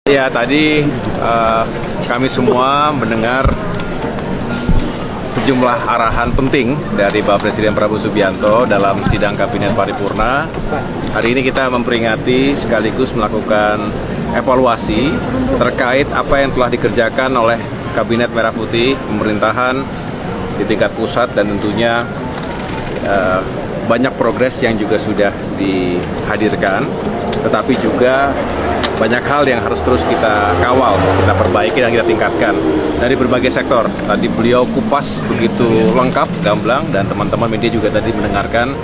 Ya, tadi kami semua mendengar sejumlah arahan penting dari Bapak Presiden Prabowo Subianto dalam sidang Kabinet Paripurna. Hari ini kita memperingati sekaligus melakukan evaluasi terkait apa yang telah dikerjakan oleh Kabinet Merah Putih, pemerintahan di tingkat pusat, dan tentunya banyak progres yang juga sudah dihadirkan, tetapi juga banyak hal yang harus terus kita kawal, kita perbaiki dan kita tingkatkan dari berbagai sektor. Tadi beliau kupas begitu lengkap, gamblang, dan teman-teman media juga tadi mendengarkan.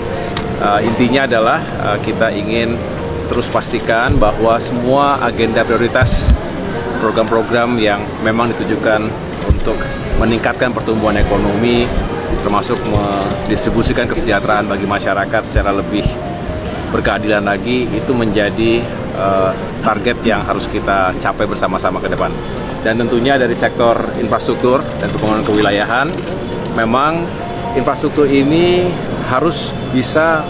Intinya adalah kita ingin terus pastikan bahwa semua agenda prioritas, program-program yang memang ditujukan untuk meningkatkan pertumbuhan ekonomi, termasuk mendistribusikan kesejahteraan bagi masyarakat secara lebih berkeadilan lagi, itu menjadi target yang harus kita capai bersama-sama ke depan. Dan tentunya dari sektor infrastruktur dan pembangunan kewilayahan, memang infrastruktur ini harus bisa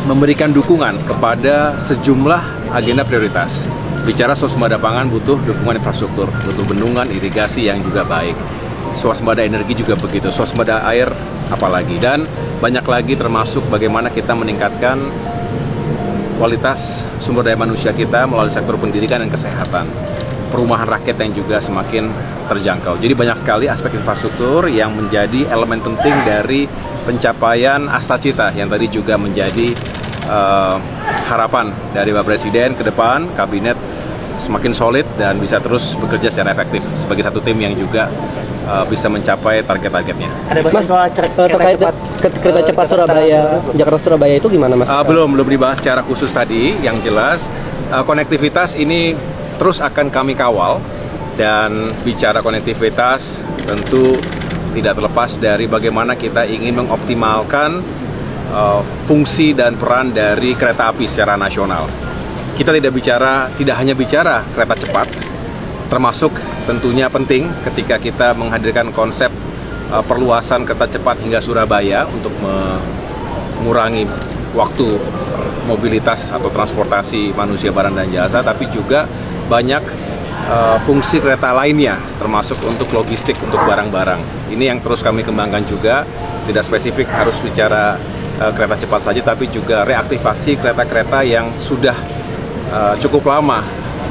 memberikan dukungan kepada sejumlah agenda prioritas. Bicara swasembada pangan butuh dukungan infrastruktur, butuh bendungan, irigasi yang juga baik. Swasembada energi juga begitu, swasembada air apalagi, dan banyak lagi, termasuk bagaimana kita meningkatkan kualitas sumber daya manusia kita melalui sektor pendidikan dan kesehatan, perumahan rakyat yang juga semakin terjangkau. Jadi banyak sekali aspek infrastruktur yang menjadi elemen penting dari pencapaian Astacita yang tadi juga menjadi harapan dari Bapak Presiden ke depan, Kabinet semakin solid dan bisa terus bekerja secara efektif sebagai satu tim yang juga bisa mencapai target-targetnya. Ada bahas soal kereta cepat Surabaya, Jakarta-Surabaya itu gimana, Mas? Belum dibahas secara khusus tadi. Yang jelas konektivitas ini terus akan kami kawal, dan bicara konektivitas tentu tidak terlepas dari bagaimana kita ingin mengoptimalkan fungsi dan peran dari kereta api secara nasional. Kita tidak hanya bicara kereta cepat, termasuk tentunya penting ketika kita menghadirkan konsep perluasan kereta cepat hingga Surabaya untuk mengurangi waktu mobilitas atau transportasi manusia, barang, dan jasa, tapi juga banyak fungsi kereta lainnya, termasuk untuk logistik, untuk barang-barang. Ini yang terus kami kembangkan juga, tidak spesifik harus bicara kereta cepat saja, tapi juga reaktivasi kereta-kereta yang sudah cukup lama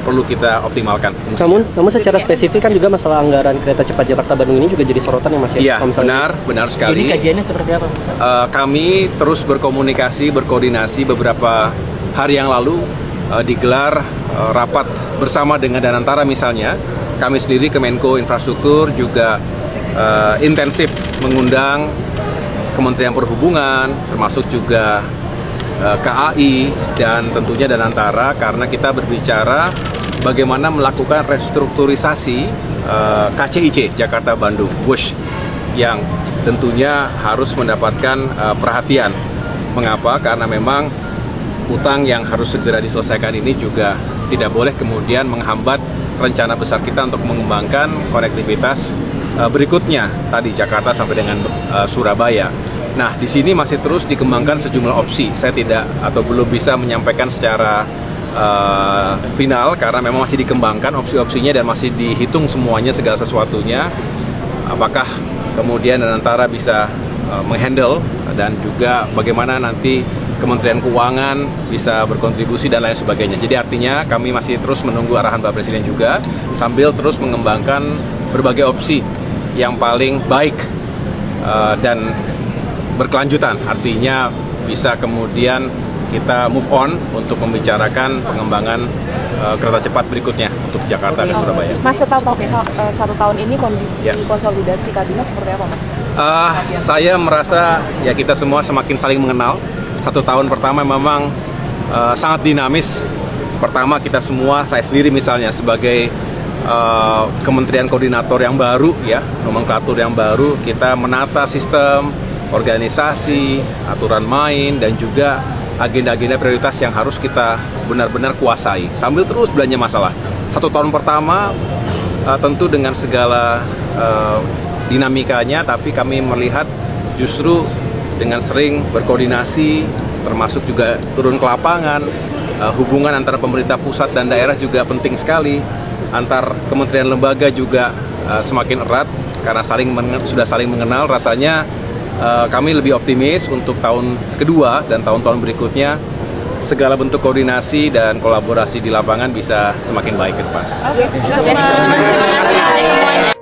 perlu kita optimalkan. Namun secara spesifik kan juga masalah anggaran kereta cepat Jakarta-Bandung ini juga jadi sorotan yang masih. Iya, benar sekali. Ini kajiannya seperti apa, Mas? Kami terus berkomunikasi, berkoordinasi. Beberapa hari yang lalu digelar rapat bersama dengan Danantara misalnya. Kami sendiri Kemenko Infrastruktur juga intensif mengundang Kementerian Perhubungan, termasuk juga KAI, dan tentunya Danantara, karena kita berbicara bagaimana melakukan restrukturisasi KCIC Jakarta-Bandung WUSH yang tentunya harus mendapatkan perhatian. Mengapa? Karena memang utang yang harus segera diselesaikan ini juga tidak boleh kemudian menghambat rencana besar kita untuk mengembangkan konektivitas berikutnya tadi Jakarta sampai dengan Surabaya. Nah, di sini masih terus dikembangkan sejumlah opsi. Saya tidak atau belum bisa menyampaikan secara final karena memang masih dikembangkan opsi-opsinya dan masih dihitung semuanya, segala sesuatunya. Apakah kemudian Danantara bisa menghandle, dan juga bagaimana nanti Kementerian Keuangan bisa berkontribusi dan lain sebagainya. Jadi artinya kami masih terus menunggu arahan Bapak Presiden juga, sambil terus mengembangkan berbagai opsi yang paling baik dan berkelanjutan, artinya bisa kemudian kita move on untuk membicarakan pengembangan kereta cepat berikutnya untuk Jakarta dan Surabaya. Mas, satu tahun ini kondisi konsolidasi kabinet seperti apa, Mas? Saya merasa ya kita semua semakin saling mengenal. 1 tahun pertama memang sangat dinamis. Pertama kita semua, saya sendiri misalnya sebagai kementerian koordinator yang baru, ya, nomenklatur yang baru, kita menata sistem organisasi, aturan main, dan juga agenda-agenda prioritas yang harus kita benar-benar kuasai sambil terus belanja masalah. 1 tahun pertama tentu dengan segala dinamikanya, tapi kami melihat justru dengan sering berkoordinasi, termasuk juga turun ke lapangan, hubungan antara pemerintah pusat dan daerah juga penting sekali. Antar kementerian lembaga juga semakin erat karena sudah saling mengenal. Rasanya kami lebih optimis untuk tahun kedua dan tahun-tahun berikutnya segala bentuk koordinasi dan kolaborasi di lapangan bisa semakin baik ke depan. Oke, terima kasih semuanya.